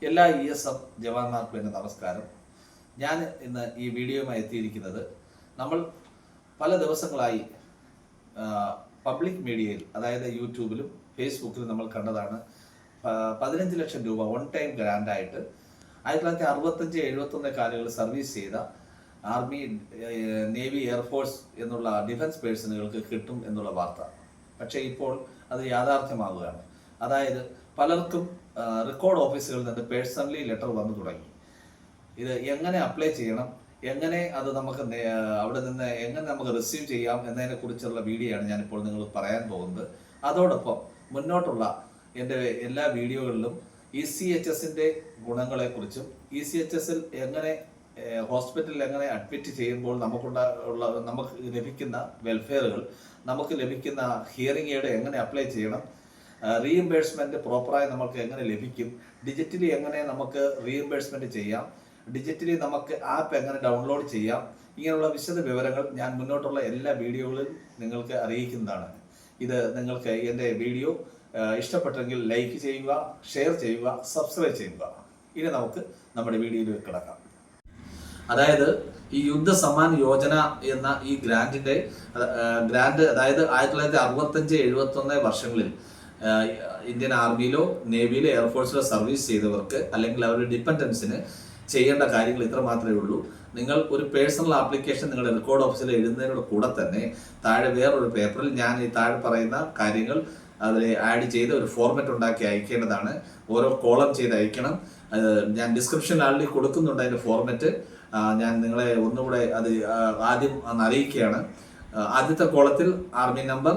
എല്ലാ ESF ജവാന്മാർക്കും എൻ്റെ നമസ്കാരം. ഞാൻ ഇന്ന് ഈ വീഡിയോയുമായി എത്തിയിരിക്കുന്നത് നമ്മൾ പല ദിവസങ്ങളായി പബ്ലിക് മീഡിയയിൽ, അതായത് യൂട്യൂബിലും ഫേസ്ബുക്കിലും നമ്മൾ കണ്ടതാണ് 15 ലക്ഷം രൂപ വൺ ടൈം ഗ്രാൻഡായിട്ട് 1965-71 കാലങ്ങളിൽ സർവീസ് ചെയ്ത ആർമി, നേവി, എയർഫോഴ്സ് എന്നുള്ള ഡിഫൻസ് പേഴ്സണുകൾക്ക് കിട്ടും എന്നുള്ള വാർത്ത. പക്ഷേ ഇപ്പോൾ അത് യാഥാർത്ഥ്യമാവുകയാണ്. അതായത് പലർക്കും റെക്കോർഡ് ഓഫീസുകളിൽ നിന്ന് പേഴ്സണലി ലെറ്റർ വന്നു തുടങ്ങി. ഇത് എങ്ങനെ അപ്ലൈ ചെയ്യണം, എങ്ങനെ അത് നമുക്ക് അവിടെ നിന്ന് എങ്ങനെ നമുക്ക് റിസീവ് ചെയ്യാം എന്നതിനെ കുറിച്ചുള്ള വീഡിയോ ആണ് ഞാനിപ്പോൾ നിങ്ങൾ പറയാൻ പോകുന്നത്. അതോടൊപ്പം മുന്നോട്ടുള്ള എൻ്റെ എല്ലാ വീഡിയോകളിലും ECHSൻ്റെ ഗുണങ്ങളെക്കുറിച്ചും ECHSൽ എങ്ങനെ ഹോസ്പിറ്റലിൽ എങ്ങനെ അഡ്മിറ്റ് ചെയ്യുമ്പോൾ നമുക്ക് ലഭിക്കുന്ന വെൽഫെയറുകൾ, നമുക്ക് ലഭിക്കുന്ന ഹിയറിംഗ് എയ്ഡ് എങ്ങനെ അപ്ലൈ ചെയ്യണം, റീഇംബേഴ്സ്മെൻറ്റ് പ്രോപ്പറായി നമുക്ക് എങ്ങനെ ലഭിക്കും, ഡിജിറ്റലി എങ്ങനെ നമുക്ക് റീഇംബേഴ്സ്മെൻറ്റ് ചെയ്യാം, ഡിജിറ്റലി നമുക്ക് ആപ്പ് എങ്ങനെ ഡൗൺലോഡ് ചെയ്യാം, ഇങ്ങനെയുള്ള വിശദ വിവരങ്ങൾ ഞാൻ മുന്നോട്ടുള്ള എല്ലാ വീഡിയോകളിലും നിങ്ങൾക്ക് അറിയിക്കുന്നതാണ്. ഇത് നിങ്ങൾക്ക് എൻ്റെ വീഡിയോ ഇഷ്ടപ്പെട്ടെങ്കിൽ ലൈക്ക് ചെയ്യുക, ഷെയർ ചെയ്യുക, സബ്സ്ക്രൈബ് ചെയ്യുക. ഇനി നമുക്ക് നമ്മുടെ വീഡിയോയിലേക്ക് കിടക്കാം. അതായത് ഈ യുദ്ധ സമ്മാൻ യോജന എന്ന ഈ ഗ്രാൻഡ്, അതായത് 1965-71 വർഷങ്ങളിൽ ഇന്ത്യൻ ആർമിയിലോ നേവിയിലോ എയർഫോഴ്സിലോ സർവീസ് ചെയ്തവർക്ക് അല്ലെങ്കിൽ അവരുടെ ഡിപ്പെൻഡൻസിന് ചെയ്യേണ്ട കാര്യങ്ങൾ ഇത്ര മാത്രമേ ഉള്ളൂ. നിങ്ങൾ ഒരു പേഴ്സണൽ ആപ്ലിക്കേഷൻ നിങ്ങളുടെ റെക്കോർഡ് ഓഫീസിൽ എഴുതുന്നതിനോട് കൂടെ തന്നെ താഴെ വേറൊരു പേപ്പറിൽ ഞാൻ ഈ താഴെ പറയുന്ന കാര്യങ്ങൾ അതിൽ ആഡ് ചെയ്ത് ഒരു ഫോർമാറ്റ് ഉണ്ടാക്കി അയക്കേണ്ടതാണ്. ഓരോ കോളം ചെയ്ത് അയക്കണം. ഞാൻ ഡിസ്ക്രിപ്ഷൻ ആൾറെഡി കൊടുക്കുന്നുണ്ട് അതിൻ്റെ ഫോർമാറ്റ്. ഞാൻ നിങ്ങളെ ഒന്നുകൂടെ അത് ആദ്യം അറിയിക്കുകയാണ്. ആദ്യത്തെ കോളത്തിൽ army number,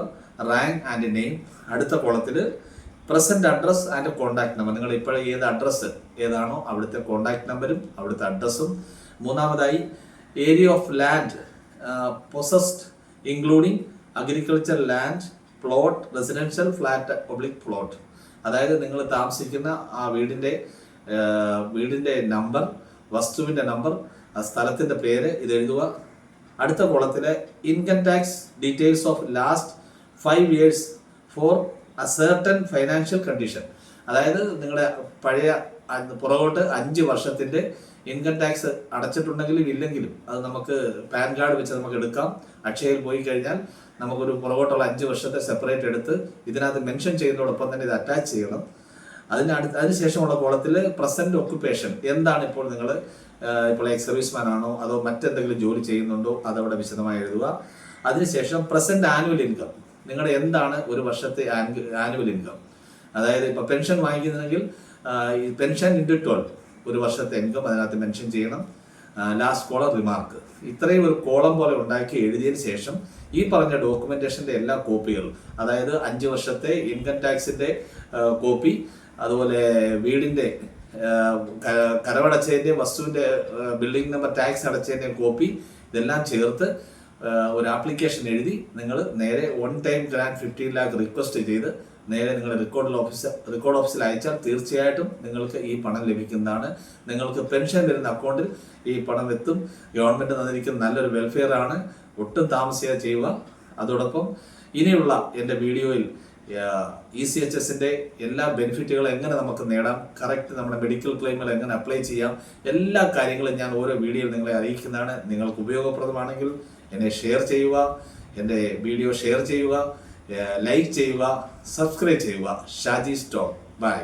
rank and name. അടുത്ത കോളത്തിൽ present address and contact number. നിങ്ങൾ ഇപ്പോൾ ഏത് അഡ്രസ്സ് ഏതാണോ അവിടുത്തെ കോൺടാക്ട് നമ്പരും അവിടുത്തെ അഡ്രസ്സും. മൂന്നാമതായി area of land possessed including agriculture land, plot, residential flat, public plot. അതായത് നിങ്ങൾ താമസിക്കുന്ന ആ വീടിൻ്റെ നമ്പർ, വസ്തുവിൻ്റെ നമ്പർ, സ്ഥലത്തിൻ്റെ പേര് ഇത് എഴുതുക. അടുത്ത കോളത്തിലെ income tax details of last 5 years for a certain financial condition. അതായത് നിങ്ങളുടെ പഴയ പുറകോട്ട് 5 വർഷത്തിൻ്റെ ഇൻകം ടാക്സ് അടച്ചിട്ടുണ്ടെങ്കിലും ഇല്ലെങ്കിലും അത് നമുക്ക് പാൻ കാർഡ് വെച്ച് നമുക്ക് എടുക്കാം. അക്ഷയയിൽ പോയി കഴിഞ്ഞാൽ നമുക്കൊരു പുറകോട്ടുള്ള 5 വർഷത്തെ സെപ്പറേറ്റ് എടുത്ത് ഇതിനകത്ത് മെൻഷൻ ചെയ്യുന്നതോടൊപ്പം തന്നെ ഇത് അറ്റാച്ച് ചെയ്യണം. അതിനുശേഷമുള്ള കോളത്തിൽ പ്രസന്റ് ഒക്യുപ്പേഷൻ, എന്താണ് ഇപ്പോൾ നിങ്ങൾ ഇപ്പോൾ എക്സ് സർവീസ്മാൻ ആണോ അതോ മറ്റെന്തെങ്കിലും ജോലി ചെയ്യുന്നുണ്ടോ അതവിടെ വിശദമായി എഴുതുക. അതിനുശേഷം പ്രസന്റ് ആനുവൽ ഇൻകം, നിങ്ങളുടെ എന്താണ് ഒരു വർഷത്തെ ആനുവൽ ഇൻകം. അതായത് ഇപ്പോൾ പെൻഷൻ വാങ്ങിക്കുന്നെങ്കിൽ പെൻഷൻ ഇൻറ്റു 12 ഒരു വർഷത്തെ ഇൻകം അതിനകത്ത് മെൻഷൻ ചെയ്യണം. Last column remark. ഇത്രയും ഒരു കോളം പോലെ ഉണ്ടാക്കി എഴുതിയതിന് ശേഷം ഈ പറഞ്ഞ ഡോക്യുമെന്റേഷന്റെ എല്ലാ കോപ്പികളും, അതായത് 5 വർഷത്തെ ഇൻകം ടാക്സിന്റെ കോപ്പി, അതുപോലെ വീടിന്റെ കരമടച്ചതിന്റെ, വസ്തുവിന്റെ ബിൽഡിംഗ് നമ്പർ ടാക്സ് അടച്ചതിന്റെ കോപ്പി, ഇതെല്ലാം ചേർത്ത് ഒരു ആപ്ലിക്കേഷൻ എഴുതി നിങ്ങൾ നേരെ one time grand 15 lakh request ചെയ്ത് നേരെ നിങ്ങൾ റെക്കോർഡ് ഓഫീസിൽ അയച്ചാൽ തീർച്ചയായിട്ടും നിങ്ങൾക്ക് ഈ പണം ലഭിക്കുന്നതാണ്. നിങ്ങൾക്ക് പെൻഷൻ വരുന്ന അക്കൗണ്ടിൽ ഈ പണം എത്തും. ഗവൺമെന്റ് തന്നിരിക്കുന്ന നല്ലൊരു വെൽഫെയർ ആണ്. ഒട്ടും താമസിയാതെ ചെയ്യുക. അതോടൊപ്പം ഇനിയുള്ള എൻ്റെ വീഡിയോയിൽ ECHSന്റെ എല്ലാ ബെനിഫിറ്റുകളും എങ്ങനെ നമുക്ക് നേടാം, കറക്റ്റ് നമ്മുടെ മെഡിക്കൽ ക്ലെയിമുകൾ എങ്ങനെ അപ്ലൈ ചെയ്യാം, എല്ലാ കാര്യങ്ങളും ഞാൻ ഓരോ വീഡിയോയിൽ നിങ്ങളെ അറിയിക്കുന്നതാണ്. നിങ്ങൾക്ക് ഉപയോഗപ്രദമാണെങ്കിൽ എന്നെ ഷെയർ ചെയ്യുക, എൻ്റെ വീഡിയോ ഷെയർ ചെയ്യുക, ലൈക്ക് ചെയ്യുക, സബ്സ്ക്രൈബ് ചെയ്യുക. ഷാജി സ്റ്റോക്ക്. ബൈ.